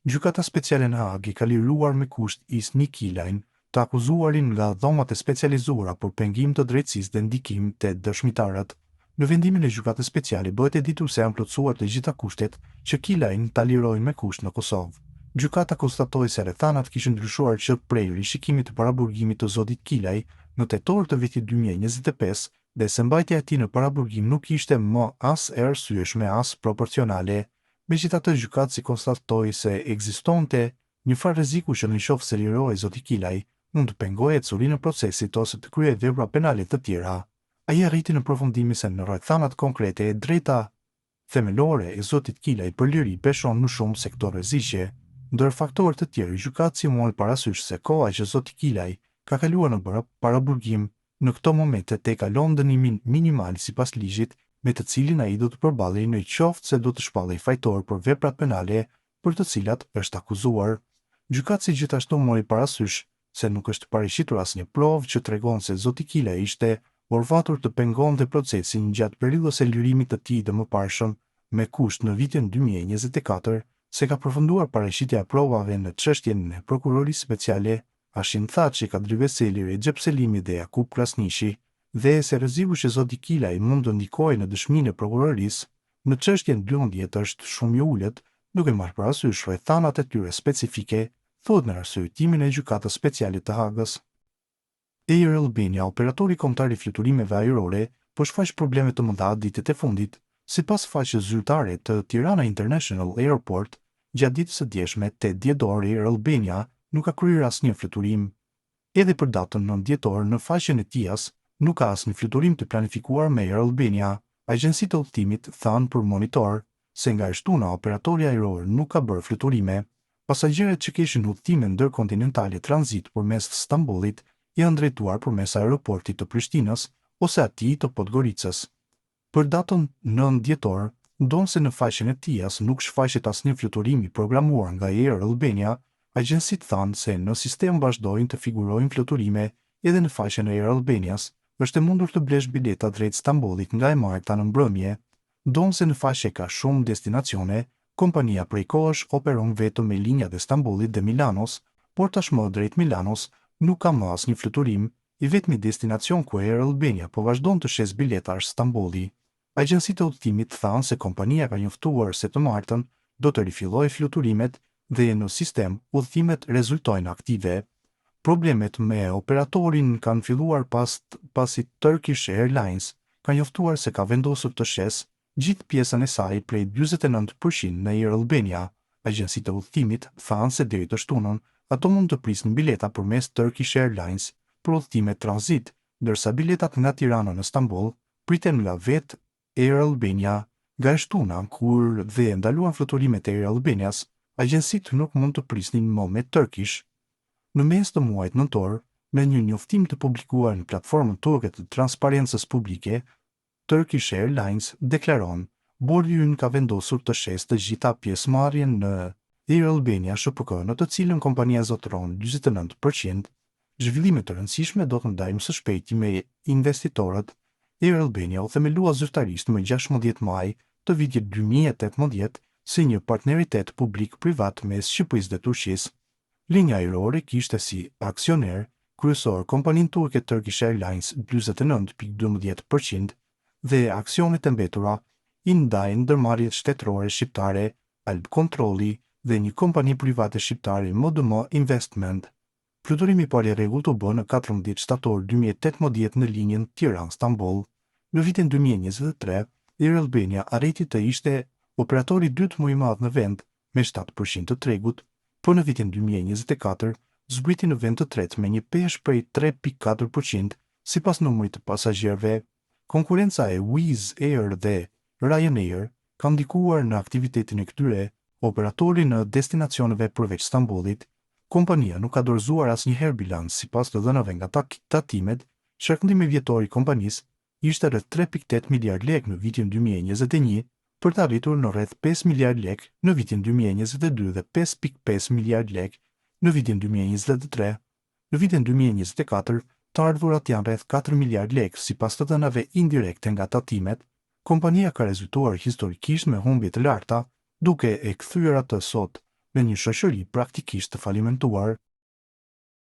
Gjykata speciale në Hag ka liruar me kusht is Nikilajn, të akuzuarin nga dhomat e specializuara për pengim të drejtësisë dhe ndikim të dëshmitarët. Në vendimin e gjykatës speciale bëhet e ditur se janë plotësuar të gjitha kushtet që Kilajn ta lirojnë me kusht në Kosovë. Gjykata konstatoi se rrethanat kishin ndryshuar që prej rishikimit të paraburgimit të zotit Kilaj në tetor të vitit 2025 dhe se mbajtja e tij në paraburgim nuk ishte më as e arsyeshme as proporcionale. Megjithatë, gjykatësi konstatoi se ekzistonte një farë rreziku që nëse lirohej zoti Kilaj, mund të pengohet ecurinë e procesit ose të kryej vepra penale të tjera. Ai arriti në përfundimi se në rrethanat konkrete e drejta themelore e zotit Kilaj për liri peshon në shumë sektore rreziqe. Ndër faktorë të tjerë, gjykatësi mori parasysh se koha që zoti Kilaj ka kaluar në paraburgim në këto momente te kalon dënimin minimal sipas ligjit me të cilin ai do të përballej në qoftë se do të shpallej fajtor për veprat penale për të cilat është akuzuar. Gjykatësi gjithashtu mori parasysh se nuk është paraqititur asnjë provë që tregon se zoti Kilaj ishte orvatur të pengonte procesin gjatë periudhës së lirimit të tij të mëparshëm me kusht në vitin 2024, se ka përfunduar paraqitja e provave në çështjen e prokurorisë speciale Ashin Thaçi, Kadri Veseli, Recep Selimi dhe Jakub Krasniqi, dhe se rreziku që zoti Kilaj mund të ndikojë në dëshminë e prokurorisë në çështjen 12 është shumë i ulët, duke marrë parasysh rrethanat e tyre specifike, thuhet në arsyetimin e gjykatës speciale të Hagës. Air Albania, operatori kombëtar i fluturimeve ajrore, po shfaq probleme të mëdha ditët e fundit. Sipas faqes zyrtare të Tirana International Airport, gjatë ditës së djeshme 8 dhjetor, Air Albania nuk ka kryer asnjë fluturim. Edhe për datën 9 dhjetor në faqen e tij nuk ka asnjë fluturim të planifikuar me Air Albania. Agjencitë e udhëtimit thanë për Monitor se nga e shtuna operatori ajror nuk ka bërë fluturime. Pasagjerët që kishin udhëtime ndërkontinentale tranzit përmes Stambollit janë drejtuar përmes aeroportit të Prishtinës ose atij të Podgoricës. Për datën 9 dhjetor, ndonse në faqen e tij nuk shfaqet asnjë fluturim i programuar nga Air Albania, agjencitë thanë se në sistem vazhdojnë të figurojnë fluturime edhe në faqen e Air Albanias. Është e mundur të blesh bileta drejt Stambollit nga e marta në mbrëmje. Ndonse në faqe ka shumë destinacione, kompania prej kohësh operon vetëm me linjat e Stambollit dhe Milanos, por tashmë drejt Milanos nuk ka më asnjë fluturim. I vetmi destinacion ku Air Albania po vazhdon të shes bileta është Stambolli. Agjencitë e udhëtimit thanë se kompania ka njoftuar se të martën do të rifillojë fluturimet dhe në sistem udhëtimet rezultojnë aktive. Problemet me operatorin kanë filluar pasi Turkish Airlines ka njoftuar se ka vendosur të shes gjithë pjesën e saj prej 49% në Air Albania. Agjencitë e udhëtimit thanë se deri të shtunën ato mund të prisnin bileta përmes Turkish Airlines për udhëtime tranzit, ndërsa biletat nga Tirana në Stamboll priten nga vetë Air Albania. Nga e shtuna, kur dhe ndaluan fluturimet e Air Albanias, agjencitë nuk mund të prisnin më me Turkish. Në mes të muajit nëntor, me një njoftim të publikuar në platformën turke të transparencës publike, Turkish Airlines deklaron: bordi ynë ka vendosur të shes të gjitha pjesëmarrjen në Air Albania SPK, në të cilën kompania zotëron 49%. Zhvillime të rëndësishme do të ndajmë së shpejti me investitorët. Air Albania u themelua zyrtarisht më 16 maj të vitit 2018 si një partneritet publik-privat mes Shqipërisë dhe Turqisë. Linja ajrore kishte si aksioner kryesor kompaninë turke Turkish Airlines 49.12% dhe aksionet e mbetura i ndajnë ndërmarrjet shtetërore shqiptare, Alb Kontrolli dhe një kompani private shqiptare MDM Investment. Fluturimi i parë i rregullt u bë në 14 shtator 2018 në linjën Tiranë-Stamboll. Në vitin 2023, Air Albania arriti të ishte operatori i dytë më i madh në vend me 7% të tregut, por në vitin 2024 zbriti në vend të tretë me një peshë prej 3.4% sipas numrit të pasagjerëve. Konkurenca e Wizz Air dhe Ryanair ka ndikuar në aktivitetin e këtyre operatori në destinacioneve përveç Stambollit. Kompania nuk ka dorëzuar asnjëherë bilans sipas të dhënave nga tatimet. Shërkëndimi vjetor i kompanisë ishte rreth 3.8 miliard lekë në vitin 2021 për të arritur në rreth 5 miliard lekë në vitin 2022 dhe 5.5 miliard lekë në vitin 2023. Në vitin 2024, të ardhurat janë rreth 4 miliard lekë sipas të dhënave indirekte nga tatimet. Kompania ka rezultuar historikisht me humbje të larta, duke e kthyer atë sot me një shoqëri praktikisht të falimentuar,